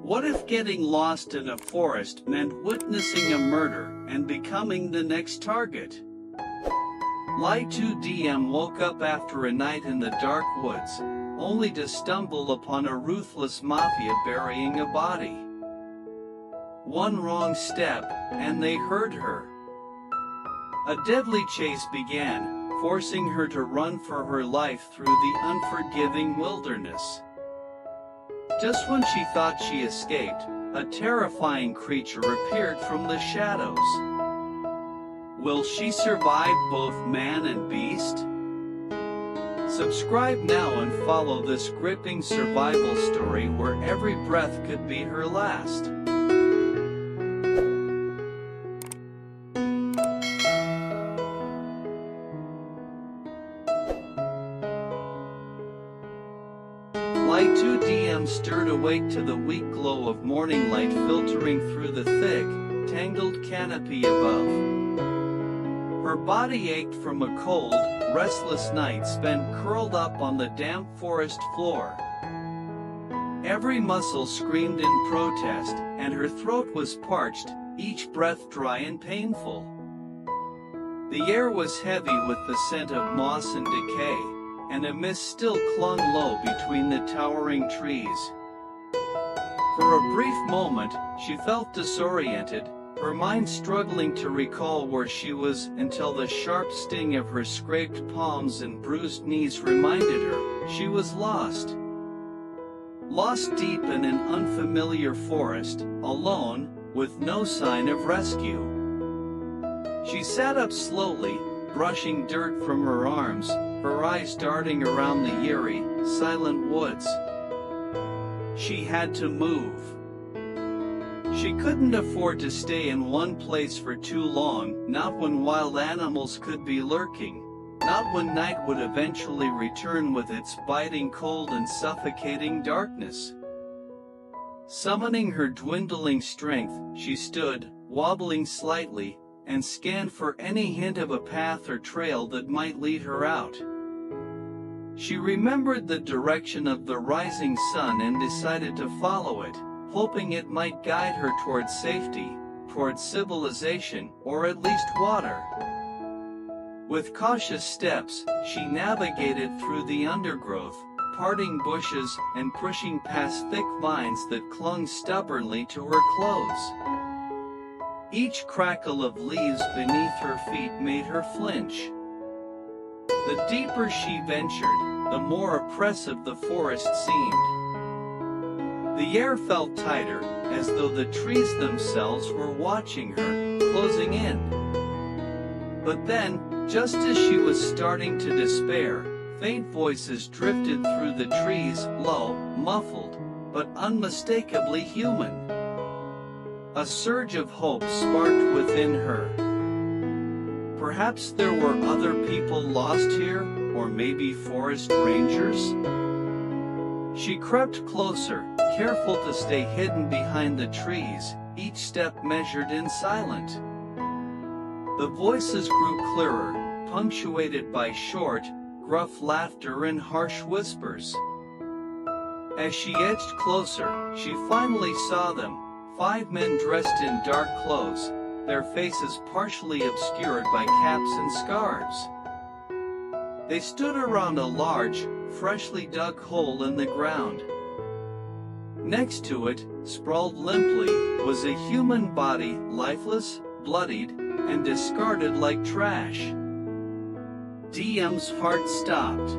What if getting lost in a forest meant witnessing a murder and becoming the next target? Ly Tu Diem woke up after a night in the dark woods, only to stumble upon a ruthless mafia burying a body. One wrong step, and they heard her. A deadly chase began, forcing her to run for her life through the unforgiving wilderness. Just when she thought she escaped, a terrifying creature appeared from the shadows. Will she survive both man and beast? Subscribe now and follow this gripping survival story where every breath could be her last. Ly Tu Diem stirred awake to the weak glow of morning light filtering through the thick, tangled canopy above. Her body ached from a cold, restless night spent curled up on the damp forest floor. Every muscle screamed in protest, and her throat was parched, each breath dry and painful. The air was heavy with the scent of moss and decay, and a mist still clung low between the towering trees. For a brief moment, she felt disoriented, her mind struggling to recall where she was until the sharp sting of her scraped palms and bruised knees reminded her she was lost. Lost deep in an unfamiliar forest, alone, with no sign of rescue. She sat up slowly, brushing dirt from her arms, her eyes darting around the eerie, silent woods. She had to move. She couldn't afford to stay in one place for too long, not when wild animals could be lurking, not when night would eventually return with its biting cold and suffocating darkness. Summoning her dwindling strength, she stood, wobbling slightly, and scanned for any hint of a path or trail that might lead her out. She remembered the direction of the rising sun and decided to follow it, hoping it might guide her towards safety, towards civilization, or at least water. With cautious steps, she navigated through the undergrowth, parting bushes and pushing past thick vines that clung stubbornly to her clothes. Each crackle of leaves beneath her feet made her flinch. The deeper she ventured, the more oppressive the forest seemed. The air felt tighter, as though the trees themselves were watching her, closing in. But then, just as she was starting to despair, faint voices drifted through the trees, low, muffled, but unmistakably human. A surge of hope sparked within her. Perhaps there were other people lost here, or maybe forest rangers? She crept closer, careful to stay hidden behind the trees, each step measured in silence. The voices grew clearer, punctuated by short, gruff laughter and harsh whispers. As she edged closer, she finally saw them. 5 men dressed in dark clothes, their faces partially obscured by caps and scarves. They stood around a large, freshly dug hole in the ground. Next to it, sprawled limply, was a human body, lifeless, bloodied, and discarded like trash. Diem's heart stopped.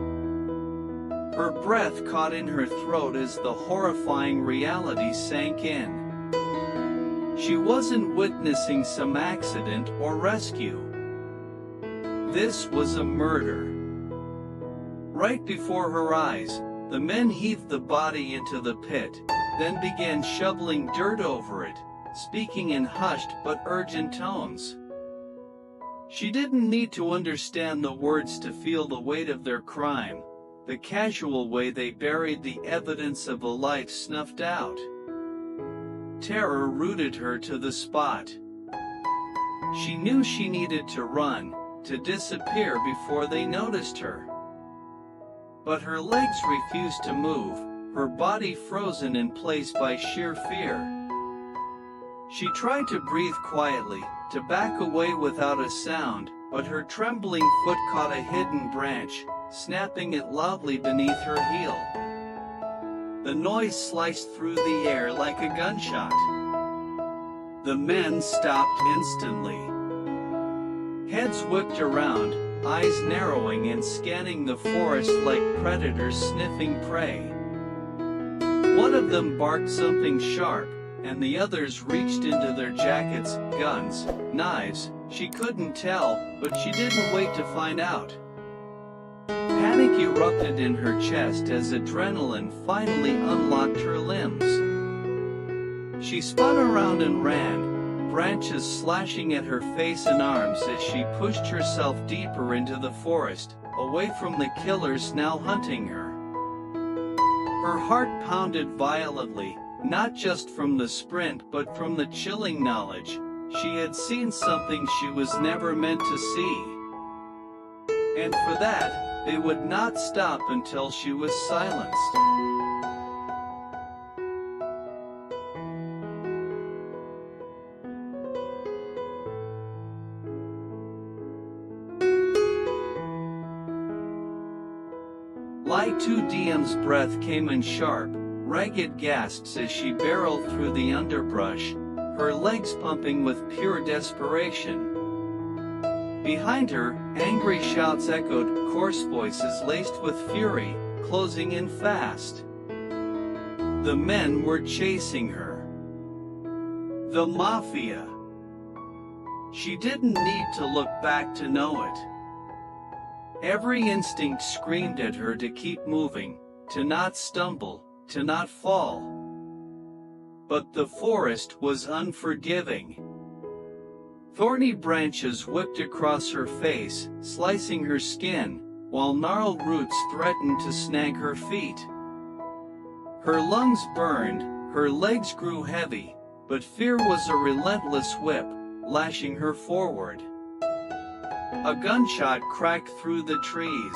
Her breath caught in her throat as the horrifying reality sank in. She wasn't witnessing some accident or rescue. This was a murder. Right before her eyes, the men heaved the body into the pit, then began shoveling dirt over it, speaking in hushed but urgent tones. She didn't need to understand the words to feel the weight of their crime, the casual way they buried the evidence of a life snuffed out. Terror rooted her to the spot. She knew she needed to run, to disappear before they noticed her. But her legs refused to move, her body frozen in place by sheer fear. She tried to breathe quietly, to back away without a sound, but her trembling foot caught a hidden branch, snapping it loudly beneath her heel. The noise sliced through the air like a gunshot. The men stopped instantly. Heads whipped around, eyes narrowing and scanning the forest like predators sniffing prey. One of them barked something sharp, and the others reached into their jackets, guns, knives, she couldn't tell, but she didn't wait to find out. Panic erupted in her chest as adrenaline finally unlocked her limbs. She spun around and ran, branches slashing at her face and arms as she pushed herself deeper into the forest, away from the killers now hunting her. Her heart pounded violently, not just from the sprint but from the chilling knowledge she had seen something she was never meant to see. And for that, they would not stop until she was silenced. Ly Tu Diem's breath came in sharp, ragged gasps as she barreled through the underbrush, her legs pumping with pure desperation. Behind her, angry shouts echoed, coarse voices laced with fury, closing in fast. The men were chasing her. The Mafia. She didn't need to look back to know it. Every instinct screamed at her to keep moving, to not stumble, to not fall. But the forest was unforgiving. Thorny branches whipped across her face, slicing her skin, while gnarled roots threatened to snag her feet. Her lungs burned, her legs grew heavy, but fear was a relentless whip, lashing her forward. A gunshot cracked through the trees.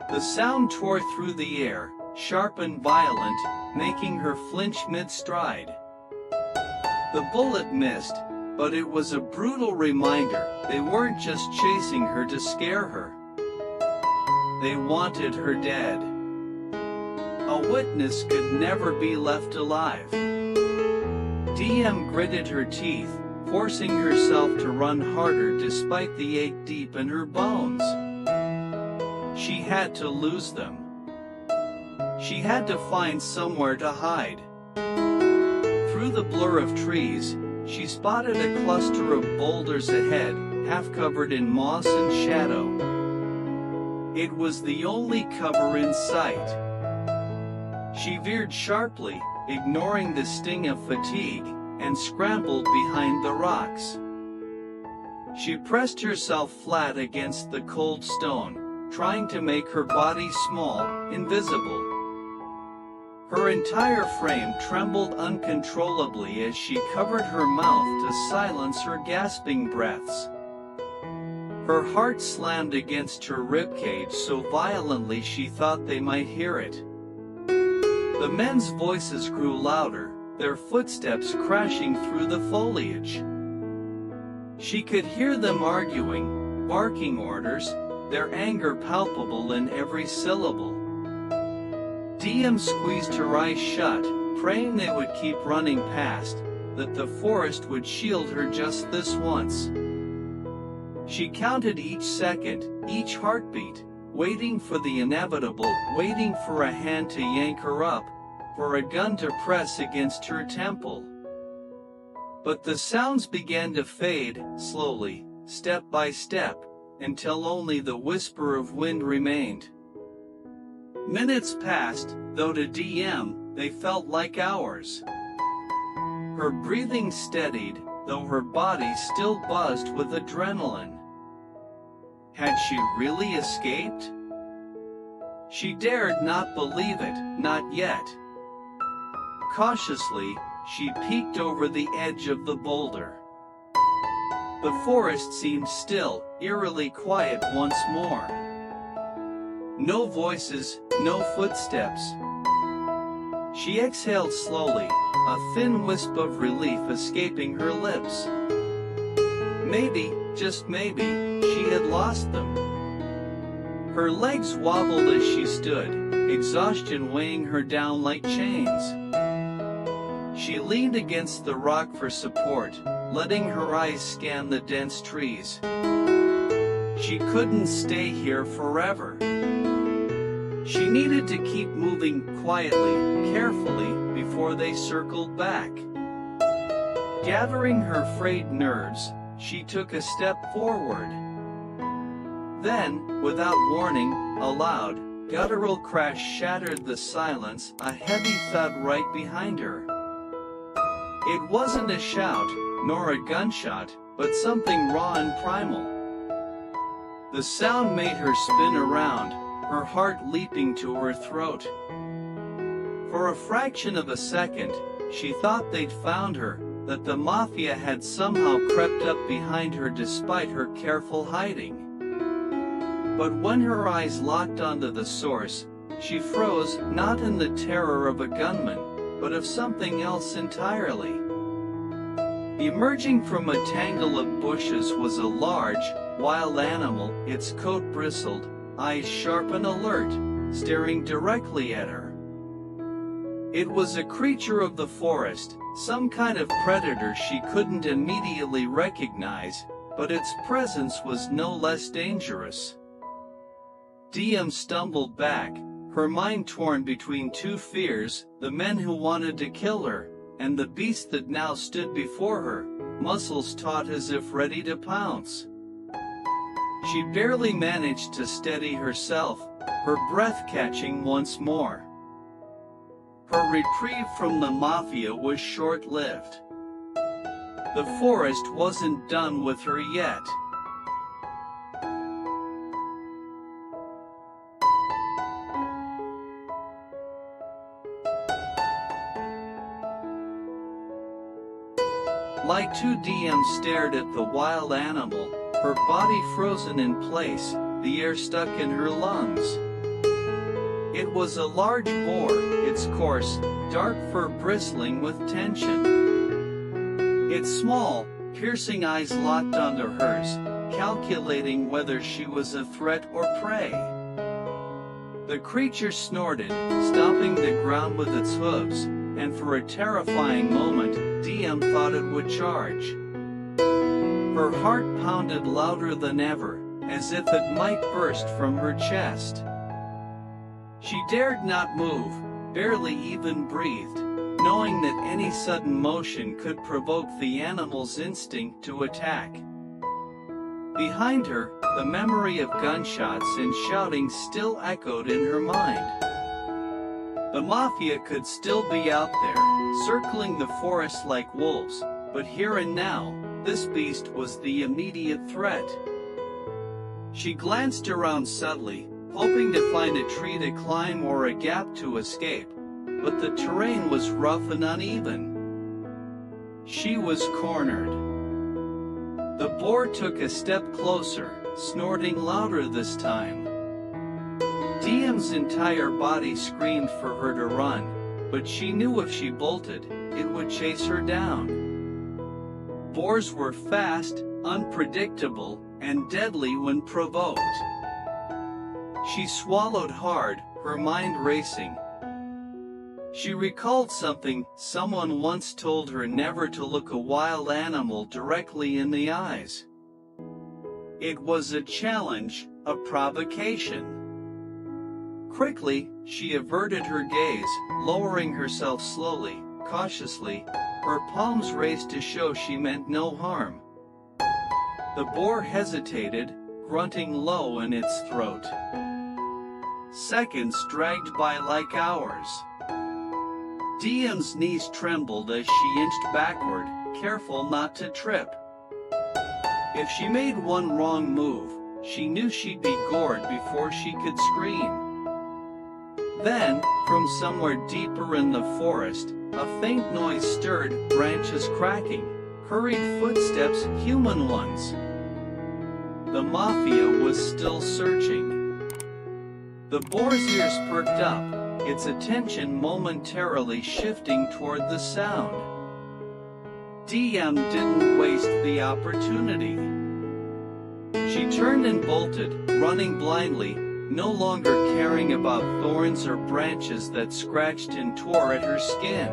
The sound tore through the air, sharp and violent, making her flinch mid-stride. The bullet missed, but it was a brutal reminder they weren't just chasing her to scare her. They wanted her dead. A witness could never be left alive. Diem gritted her teeth, forcing herself to run harder despite the ache deep in her bones. She had to lose them. She had to find somewhere to hide. Through the blur of trees, she spotted a cluster of boulders ahead, half covered in moss and shadow. It was the only cover in sight. She veered sharply, ignoring the sting of fatigue, and scrambled behind the rocks. She pressed herself flat against the cold stone, trying to make her body small, invisible. Her entire frame trembled uncontrollably as she covered her mouth to silence her gasping breaths. Her heart slammed against her ribcage so violently she thought they might hear it. The men's voices grew louder, their footsteps crashing through the foliage. She could hear them arguing, barking orders, their anger palpable in every syllable. Diem squeezed her eyes shut, praying they would keep running past, that the forest would shield her just this once. She counted each second, each heartbeat, waiting for the inevitable, waiting for a hand to yank her up, for a gun to press against her temple. But the sounds began to fade, slowly, step by step, until only the whisper of wind remained. Minutes passed, though to Diem, they felt like hours. Her breathing steadied, though her body still buzzed with adrenaline. Had she really escaped? She dared not believe it, not yet. Cautiously, she peeked over the edge of the boulder. The forest seemed still, eerily quiet once more. No voices, no footsteps, She exhaled slowly, a thin wisp of relief escaping her lips. Maybe, just maybe, she had lost them. Her legs wobbled as she stood, exhaustion weighing her down like chains. She leaned against the rock for support, letting her eyes scan the dense trees. She couldn't stay here forever. She needed to keep moving quietly, carefully, before they circled back. Gathering her frayed nerves, she took a step forward. Then, without warning, a loud, guttural crash shattered the silence, a heavy thud right behind her. It wasn't a shout, nor a gunshot, but something raw and primal. The sound made her spin around, her heart leaping to her throat. For a fraction of a second, she thought they'd found her, that the Mafia had somehow crept up behind her despite her careful hiding. But when her eyes locked onto the source, she froze, not in the terror of a gunman, but of something else entirely. Emerging from a tangle of bushes was a large, wild animal, its coat bristled, eyes sharp and alert, staring directly at her. It was a creature of the forest, some kind of predator she couldn't immediately recognize, but its presence was no less dangerous. Diem stumbled back, her mind torn between two fears, the men who wanted to kill her, and the beast that now stood before her, muscles taut as if ready to pounce. She barely managed to steady herself, her breath catching once more. Her reprieve from the Mafia was short-lived. The forest wasn't done with her yet. Ly Tu Diem stared at the wild animal, her body frozen in place, the air stuck in her lungs. It was a large boar, its coarse, dark fur bristling with tension. Its small, piercing eyes locked onto hers, calculating whether she was a threat or prey. The creature snorted, stomping the ground with its hooves, and for a terrifying moment, Diem thought it would charge. Her heart pounded louder than ever, as if it might burst from her chest. She dared not move, barely even breathed, knowing that any sudden motion could provoke the animal's instinct to attack. Behind her, the memory of gunshots and shouting still echoed in her mind. The Mafia could still be out there, circling the forest like wolves, but here and now, this beast was the immediate threat. She glanced around subtly, hoping to find a tree to climb or a gap to escape, but the terrain was rough and uneven. She was cornered. The boar took a step closer, snorting louder this time. Diem's entire body screamed for her to run, but she knew if she bolted, it would chase her down. Boars were fast, unpredictable, and deadly when provoked. She swallowed hard, her mind racing. She recalled something someone once told her: never to look a wild animal directly in the eyes. It was a challenge, a provocation. Quickly, she averted her gaze, lowering herself slowly, cautiously, her palms raised to show she meant no harm. The boar hesitated, grunting low in its throat. Seconds dragged by like hours. Diem's knees trembled as she inched backward, careful not to trip. If she made one wrong move, she knew she'd be gored before she could scream. Then, from somewhere deeper in the forest, a faint noise stirred, branches cracking, hurried footsteps, human ones. The Mafia was still searching. The boar's ears perked up, its attention momentarily shifting toward the sound. Diem didn't waste the opportunity. She turned and bolted, running blindly, no longer caring about thorns or branches that scratched and tore at her skin.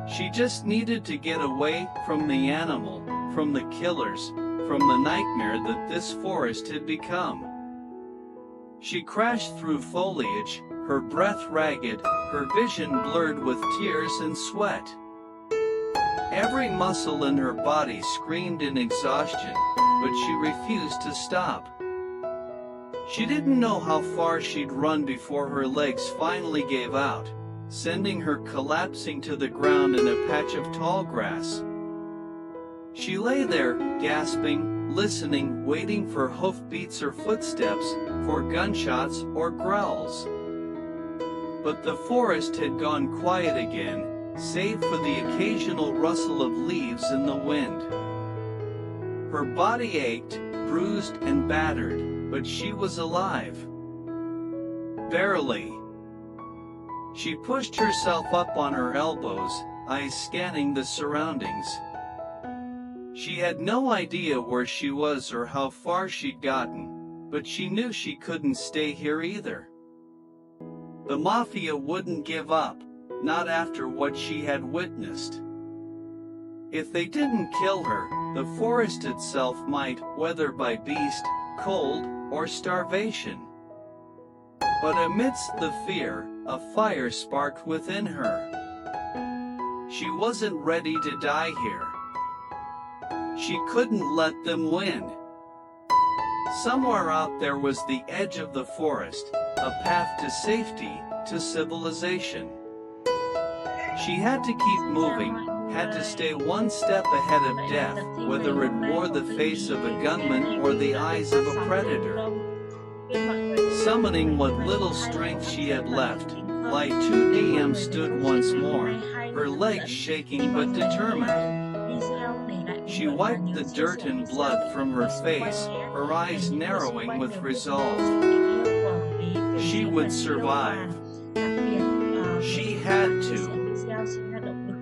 She just needed to get away from the animal, from the killers, from the nightmare that this forest had become. She crashed through foliage, her breath ragged, her vision blurred with tears and sweat. Every muscle in her body screamed in exhaustion, but she refused to stop. She didn't know how far she'd run before her legs finally gave out, sending her collapsing to the ground in a patch of tall grass. She lay there, gasping, listening, waiting for hoofbeats or footsteps, for gunshots or growls. But the forest had gone quiet again, save for the occasional rustle of leaves in the wind. Her body ached, bruised and battered, but she was alive. Barely. She pushed herself up on her elbows, eyes scanning the surroundings. She had no idea where she was or how far she'd gotten, but she knew she couldn't stay here either. The Mafia wouldn't give up, not after what she had witnessed. If they didn't kill her, the forest itself might, whether by beast, cold, or starvation. But amidst the fear, a fire sparked within her. She wasn't ready to die here. She couldn't let them win. Somewhere out there was the edge of the forest, a path to safety, to civilization. She had to keep moving, had to stay one step ahead of death, whether it wore the face of a gunman or the eyes of a predator. Summoning what little strength she had left, Ly Tu Diem stood once more, her legs shaking but determined. She wiped the dirt and blood from her face, her eyes narrowing with resolve. She would survive. She had to.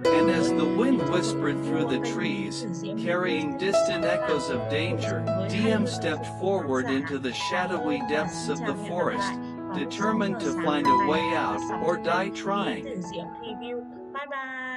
And as the wind whispered through the trees, carrying distant echoes of danger, Diem stepped forward into the shadowy depths of the forest, determined to find a way out or die trying. Bye bye.